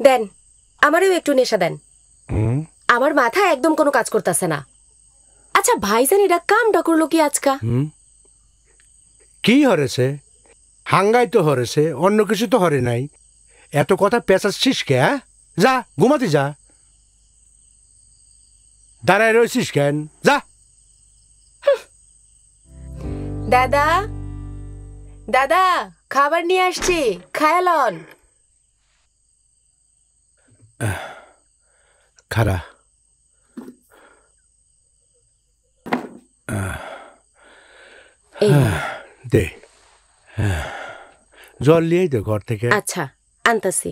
দেন, আমারও একটু নেশা দেন। আমার মাথা একদম কোনো কাজ করতেছে না। আচ্ছা ভাইজান, এরা কামটা করলো কি আজকা? কি হরেছে? হাঙ্গাই তো হরেছে, অন্য কিছু তো হরে নাই। এত কথা পেঁচাচ্ছিস কে? যা ঘুমাতে যা। দাঁড়ায় রয়েছিস কেন? যা। দাদা, দাদা, খাবার নিয়ে আসছি, খায়ালন। খারা দে, জল নিয়েই দে ঘর থেকে। আচ্ছা, আনতাছি।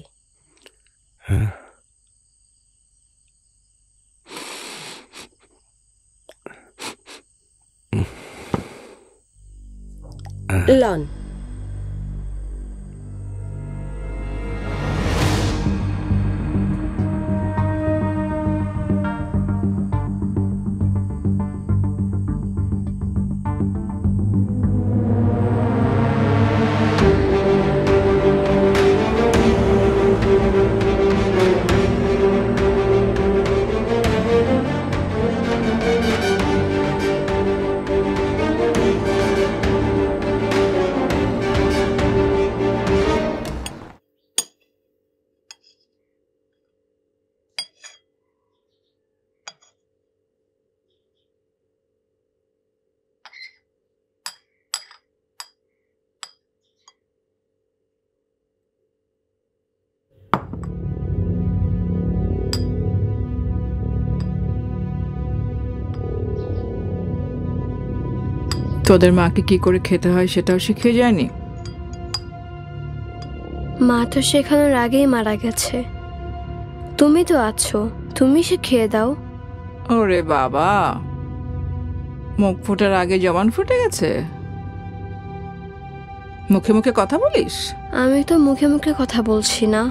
লন। তোদের মাকে কি করে খেতে হয় সেটাও শিখে যায়নি? মা তো শেখানোর আগেই মারা গেছে। তুমি তো আছো, তুমি শিখিয়ে দাও। ওরে বাবা, মুখ ফোটার আগে জবান ফুটে গেছে। মুখে মুখে কথা বলিস? আমি তো মুখে মুখে কথা বলছি না।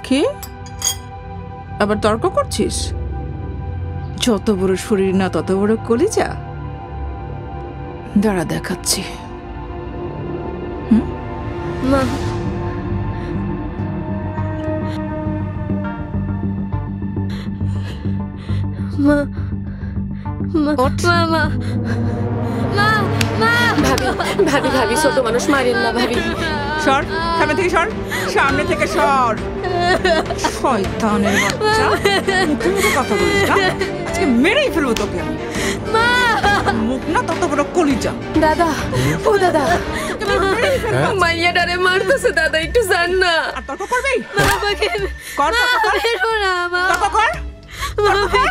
কি আবার তর্ক করছিস? যত বড় শরীর না তত বড় কলিজা। দাঁড়া দেখাচ্ছি। মা, মা, মা, মা, মা, ভাবি, ভাবি, ভাবি, ছোট মানুষ মারেন না ভাবি। সর, সামনে থেকে সর, সামনে থেকে সর। শয়তানের বাচ্চা, মুখে মুখে কথা বলিস না? আজকে মেরেই ফেলবো তোকে আমি। মুখ না তত বড় কলিজা। দাদা, ও দাদা, মাইয়াটারে মারতেছে দাদা, একটু জান না। আর তর্ক করবি? আমাকে কর, তর্ক কর। মেরো না, মা। তর্ক কর, তর্ক কর।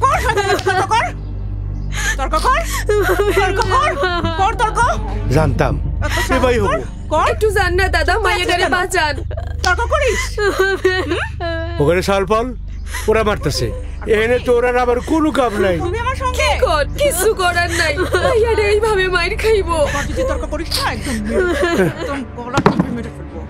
কর শয়তানের তর্ক কর। তর্ক কর, তর্ক কর, কর তর্ক। জানতাম এবাই হবো। কর, একটু জান না দাদা, মাইয়াটারে বাঁচান। তর্ক করিস? ওখানে সালপাল ওরা মারতেছে, এখানে তোর আর আবার কোনো কাম নাই। তুমি আমার সঙ্গে কর, কিছু করার নাই। মাইয়াটা এইভাবে মাইর খাইবো। তর্ক করিস না, একদম গলা টিপে মেরে ফেলবো।